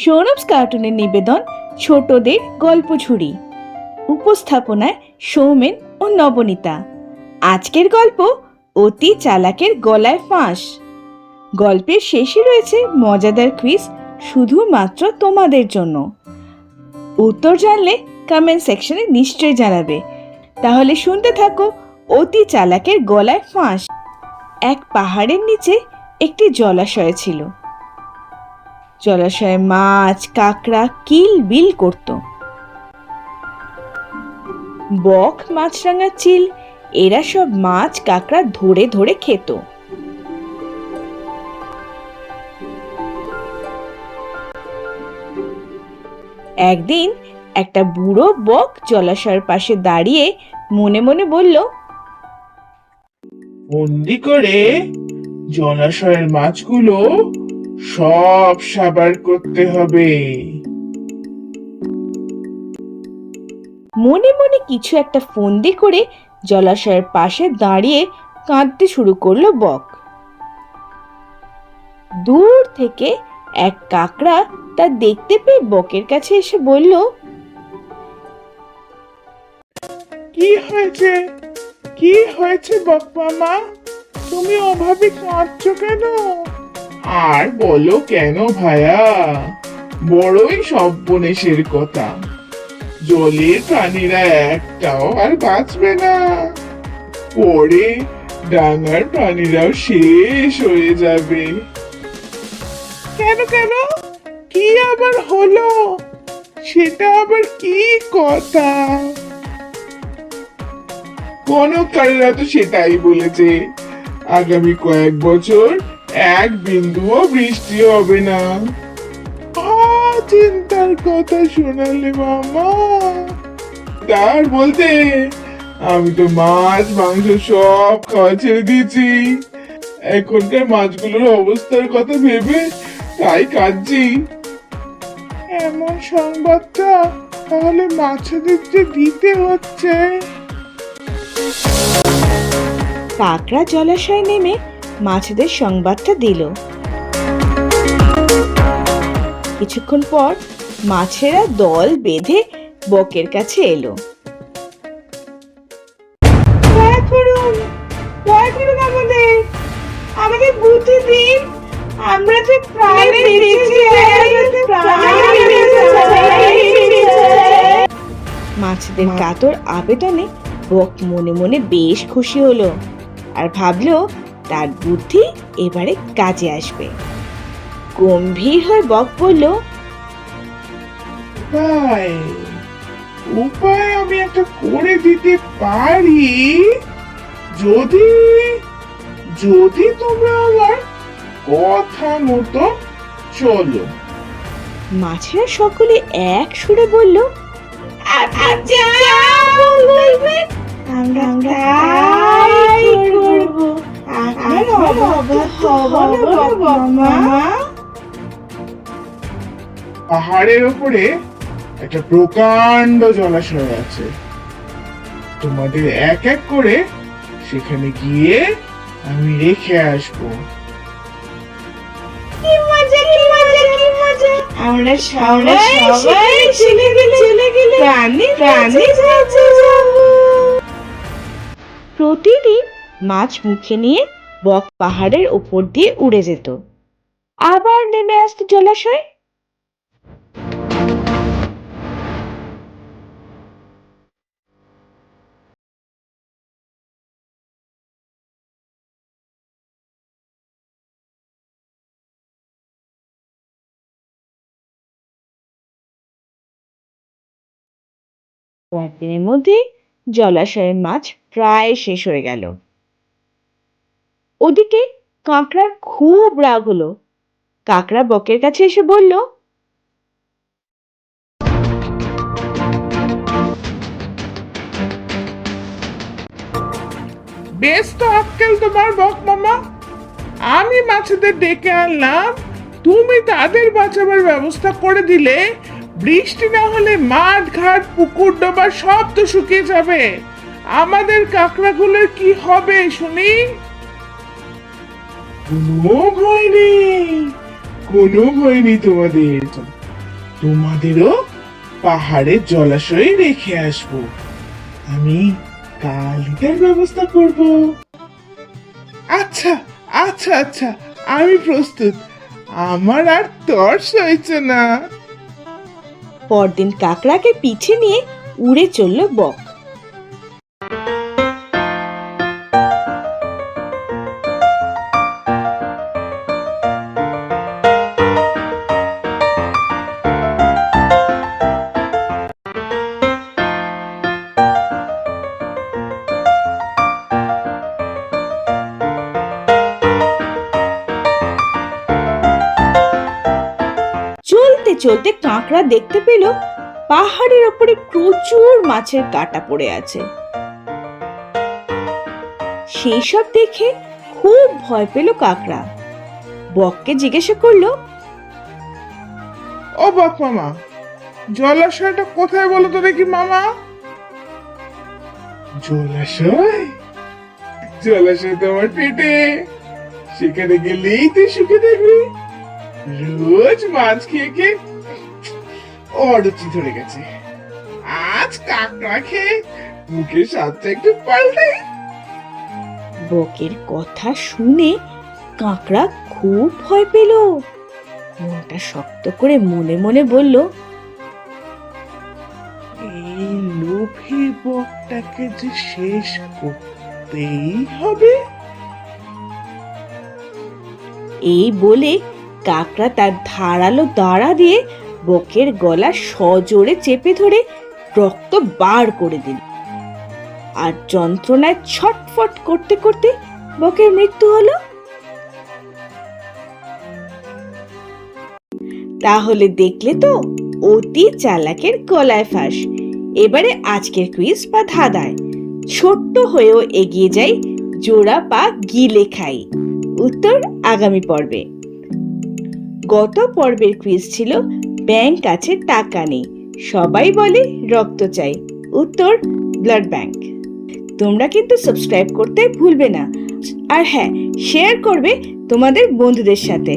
সৌরভস কার্টুনের নিবেদন ছোটদের গল্প ঝুড়ি। উপস্থাপনায় সৌমেন ও নবনীতা। আজকের গল্প অতি চালাকের গলায় ফাঁস। গল্পের শেষে রয়েছে মজাদার কুইজ শুধুমাত্র তোমাদের জন্য। উত্তর জানলে কমেন্ট সেকশনে নিশ্চয়ই জানাবে। তাহলে শুনতে থাকো অতি চালাকের গলায় ফাঁস। এক পাহাড়ের নিচে একটি জলাশয় ছিল। জলাশয়ে মাছ কাঁকড়া কিলবিল করত। বক মাছরাঙা চিল এরা সব মাছ কাঁকড়া ধরে ধরে খেত। একদিন একটা বুড়ো বক জলাশয়ের পাশে দাঁড়িয়ে মনে মনে বলল, বন্দি করে জলাশয়ের মাছগুলো সব সাবার করতে হবে। মনে মনে কিছু একটা ফন্দি করে জলাশয়ের পাশে দাঁড়িয়ে কাঁদতে শুরু করলো বক। দূর থেকে এক কাকড়া তা দেখতে পেয়ে বকের কাছে এসে বলল, কি হয়েছে কি হয়েছে বক মামা, তুমি অভাবে কাঁদছো কেন? আর বলো কেন ভাইয়া, বড়ই সর্বনেশের কথা। জলের প্রাণীরা একটাও আর বাঁচবে না, পরে ডাঙার প্রাণীরাও শেষ হয়ে যাবে। কেন কেন, কি আবার হলো? সেটা আবার কি কথা? গণকারীরা তো সেটাই বলেছে, আগামী কয়েক বছর এক বিন্দুও বৃষ্টি হবে না। চিন্তার কথা শোনালে মামা। তার বলতে আমি তো মাছ মাংস সব খাওয়া ছেড়ে দিয়েছি। এখনকার মাছগুলোর অবস্থার কথা ভেবে তাই কাঁদছি। এমন সংবাদটা তাহলে মাছেদের যে দিতে হচ্ছে। কাকড়া জলাশয়ে নেমে মাছেদের সংবাদটা দিল। কিছুক্ষণ পর মাছেরা দল বেঁধে বকের কাছে এলো। আমাদের বুদ্ধি দিন, আমরা যে প্রাণে বেঁচে মাছেদের কাতর আবেদনে বক মনে মনে বেশ খুশি হলো আর ভাবলো তার বুদ্ধি এবারে কাজে আসবে। গম্ভীর হয়ে বক বলল, উপায় আমি একটা করে দিতে পারি, যদি যদি তোমরা আমার কথা মতো চলো। মাছেরা সকলে এক সুরে বলল, পাহাড়ের উপরে একটা প্রকাণ্ড জলাশয় আছে, তোমাদের এক এক করে সেখানে গিয়ে আমি রেখে আসবো। আমরা সবাই চলে গেলে প্রাণে প্রতিদিন মাছ মুখে নিয়ে বক পাহাড়ের উপর দিয়ে উড়ে যেত, আবার নেমে আসতো জলাশয়। কয়েকদিনের মধ্যে জলাশয়ের মাছ প্রায় শেষ হয়ে গেল। ওদিকে কাঁকড়ার খুব রাগ হলো। কাঁকড়া বকের কাছে এসে বলল, বেশ তো আক্কেল তোমার বক মামা, আমি মাছেদের ডেকে আনলাম, তুমি তাদের বাঁচাবার ব্যবস্থা করে দিলে। বৃষ্টি না হলে মাঠ ঘাট পুকুর ডোবা সব তো শুকিয়ে যাবে, আমাদের কাঁকড়াগুলোর কি হবে শুনি? কোনো ভয় নেই, কোনো ভয় নেই তোমাদের। তোমাদেরও পাহাড়ের জলাশয়ে রেখে আসবো। আমি কালকের ব্যবস্থা করব। আচ্ছা আচ্ছা আচ্ছা, আমি প্রস্তুত। আমার আর তর সইছে না। পরদিন কাকড়াকে পিঠে নিয়ে উড়ে চলল বক। চলতে চলতে কাঁকড়া দেখতে পেল পাহাড়ের ওপরে প্রচুর মাছের কাঁটা পড়ে আছে। সেই সব দেখে খুব ভয় পেল কাঁকড়া। বককে জিজ্ঞাসা করলো, ও বক মামা, জলাশয়টা কোথায় বলো তো দেখি মামা? জলাশয়? জলাশয় তো আমার পেটে। সেখানে গেলেই তুই সুখে থাকবি। রোজ মাছ খেয়ে খেয়ে অরুচি ধরে গেছে। আজ কাঁকড়া খেয়ে মুখের স্বাদটা একটু পাল্টে। বকের কথা শুনে কাঁকড়া খুব ভয় পেল। মনটা শক্ত করে মনে মনে বলল, এই লোভী বকটাকে যে শেষ করতেই হবে। এই বলে কাকড়া তার ধারালো দাঁড়া দিয়ে বকের গলা সজোরে চেপে ধরে রক্ত বার করে দিল। আর যন্ত্রণায় ছটফট করতে করতে বকের মৃত্যু হলো। তাহলে দেখলে তো, অতি চালাকের গলায় ফাঁস। এবারে আজকের কুইজ বা ধাঁধায়। ছোট্ট হয়েও এগিয়ে যাই, জোড়া পা গিলে খাই। উত্তর আগামী পর্বে। গত পর্বের কুইজ ছিল ব্যাংক আছে টাকা নেই, সবাই বলে রক্ত চাই। উত্তর ব্লাড ব্যাংক। তোমরা কিন্তু সাবস্ক্রাইব করতে ভুলবে না। আর হ্যাঁ, শেয়ার করবে তোমাদের বন্ধুদের সাথে।